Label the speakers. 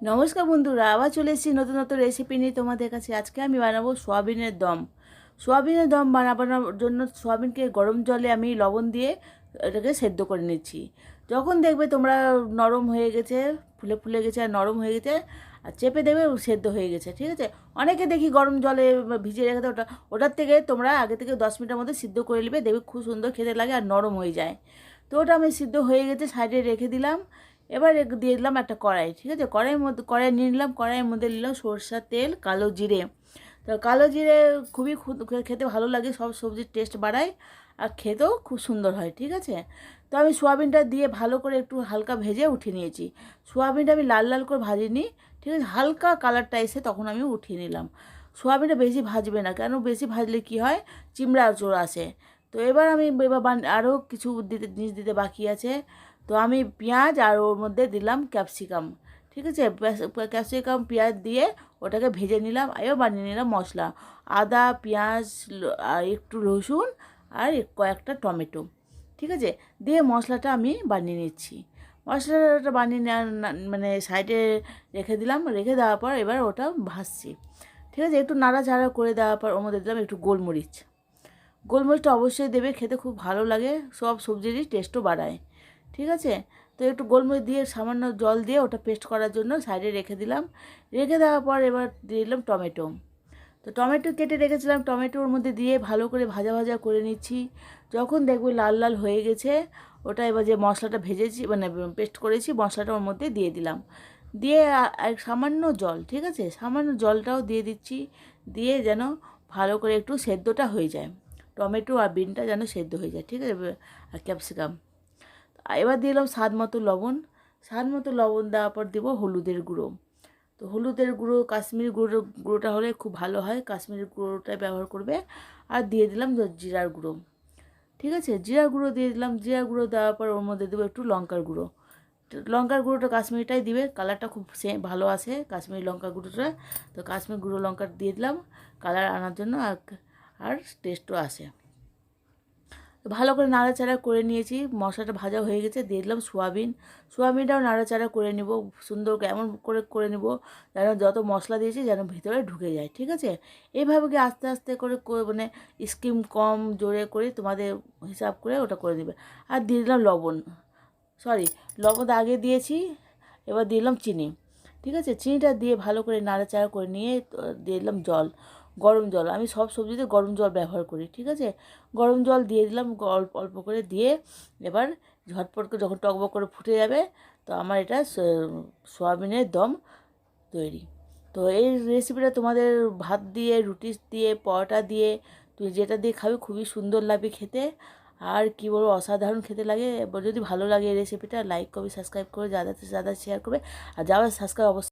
Speaker 1: নমস্কার বন্ধুরা, আবার চলে এসেছি নতুন নতুন রেসিপি নিয়ে তোমাদের কাছে। আজকে আমি বানাবো সোয়াবিনের দম। সোয়াবিনের দম বানানোর জন্য সোয়াবিনকে গরম জলে আমি লবণ দিয়ে এটাকে সেদ্ধ করে নিচ্ছি। যখন দেখবে তোমরা নরম হয়ে গেছে, ফুলে ফুলে গেছে আর নরম হয়ে গেছে, আর চেপে দেবে সেদ্ধ হয়ে গেছে, ঠিক আছে। অনেকে দেখি গরম জলে ভিজিয়ে রেখে দেয়, ওটার থেকে তোমরা আগে থেকে 10 মিনিটের মধ্যে সিদ্ধ করে নেবে, দেখবে খুব সুন্দর খেতে লাগে আর নরম হয়ে যায়। তো ওটা আমি সিদ্ধ হয়ে গেছে, সাইডে রেখে দিলাম। এবার দিয়ে দিলাম একটা কড়াই, ঠিক আছে। কড়াই নিয়ে নিলাম, কড়াইয়ের মধ্যে নিলাম সরষের তেল, কালো জিরে। তো কালো জিরে খুবই খেতে ভালো লাগে, সব সবজির টেস্ট বাড়ায় আর খেতেও খুব সুন্দর হয়, ঠিক আছে। তো আমি সোয়াবিনটা দিয়ে ভালো করে একটু হালকা ভেজে উঠিয়ে নিয়েছি। সোয়াবিনটা আমি লাল লাল করে ভাজিনি, ঠিক আছে। হালকা কালারটা এসে তখন আমি উঠিয়ে নিলাম। সোয়াবিনটা বেশি ভাজবে না, কেন বেশি ভাজলে কি হয়, চিমড়া চোর আসে। তো এবার আমি আরও কিছু জিনিস দিতে বাকি আছে। তো আমি পেঁয়াজ আর ওর মধ্যে দিলাম ক্যাপসিকাম, ঠিক আছে। ক্যাপসিকাম পেঁয়াজ দিয়ে ওটাকে ভেজে নিলাম। এবার বানিয়ে নিলাম মশলা, আদা, পেঁয়াজ, আর একটু রসুন আর কয়েকটা টমেটো, ঠিক আছে। দিয়ে মশলাটা আমি বানিয়ে নিচ্ছি। মশলাটা বানিয়ে মানে সাইডে রেখে দিলাম। রেখে দেওয়ার পর এবার ওটা ভাজছি, ঠিক আছে। একটু নাড়াচাড়া করে দেওয়ার পর ওর মধ্যে দিলাম একটু গোলমরিচ। গোলমরিচটা অবশ্যই দেবে, খেতে খুব ভালো লাগে, সব সবজিরই টেস্টও বাড়ায়, ঠিক আছে। তো একটু গোলমরিচ দিয়ে সামান্য জল দিয়ে ওটা পেস্ট করার জন্য সাইডে রেখে দিলাম। রেখে দেওয়ার পর এবার দিয়ে দিলাম টমেটো। তো টমেটো কেটে রেখেছিলাম, টমেটোর মধ্যে দিয়ে ভালো করে ভাজা ভাজা করে নিচ্ছি। যখন দেখবে লাল লাল হয়ে গেছে, ওটা এবার যে মশলাটা ভেজেছি মানে পেস্ট করেছি, মশলাটা ওর মধ্যে দিয়ে দিলাম। দিয়ে এক সামান্য জল, ঠিক আছে, সামান্য জলটাও দিয়ে দিচ্ছি। দিয়ে যেন ভালো করে একটু সেদ্ধটা হয়ে যায়, টমেটো আর বিনটা যেন সেদ্ধ হয়ে যায়, ঠিক আছে, আর ক্যাপসিকাম। এবার দিলাম স্বাদ মতো লবণ। স্বাদ মতো লবণ দেওয়ার পর দেবো হলুদের গুঁড়ো। তো হলুদের গুঁড়ো, কাশ্মীরি গুঁড়োটা হলে খুব ভালো হয়, কাশ্মীরি গুঁড়োটাই ব্যবহার করবে। আর দিয়ে দিলাম জিরার গুঁড়ো, ঠিক আছে। জিরার গুঁড়ো দিয়ে দিলাম। জিরার গুঁড়ো দেওয়ার পর ওর মধ্যে দেবো একটু লঙ্কার গুঁড়ো। লঙ্কার গুঁড়োটা কাশ্মীরিটাই দিবে, কালারটা খুব ভালো আসে কাশ্মীরি লঙ্কা গুঁড়োটা। তো কাশ্মীরি গুঁড়ো লঙ্কা দিয়ে দিলাম কালার আনার জন্য, আর টেস্টও আসে। ভালো করে নাড়াচাড়া করে নিয়েছি, মশলাটা ভাজা হয়ে গেছে। দিয়ে দিলাম সোয়াবিন। সোয়াবিনটাও নাড়াচাড়া করে নিব, সুন্দর এমন করে করে নিব যেন যত মশলা দিয়েছি যেন ভিতরে ঢুকে যায়, ঠিক আছে। এইভাবে কি আস্তে আস্তে করে মানে স্কিম কম জোরে করে তোমাদের হিসাব করে ওটা করে নেবে। আর দিয়ে দিলাম লবণ, লবণ আগে দিয়েছি। এবার দিয়ে দিলাম চিনি, ঠিক আছে। চিনিটা দিয়ে ভালো করে নাড়াচাড়া করে নিয়ে দিয়ে দিলাম জল, গরম জল। আমি সব সবজিতে গরম জল ব্যবহার করি, ঠিক আছে। গরম জল দিয়ে দিলাম অল্প অল্প করে দিয়ে। এবার ঝটপট করে যখন টকবক করে ফুটে যাবে, তো আমার এটা সোয়াবিনের দম তৈরি। তো এই রেসিপিটা তোমাদের ভাত দিয়ে, রুটি দিয়ে, পরোটা দিয়ে, তুই যেটা দিয়ে খাবে খুবই সুন্দর লাগবে খেতে। আর কি বলবো, অসাধারণ খেতে লাগে। এবার যদি ভালো লাগে এই রেসিপিটা, লাইক করবে, সাবস্ক্রাইব করে, যাদের শেয়ার করবে। আর যারা সাবস্ক্রাইব অবশ্যই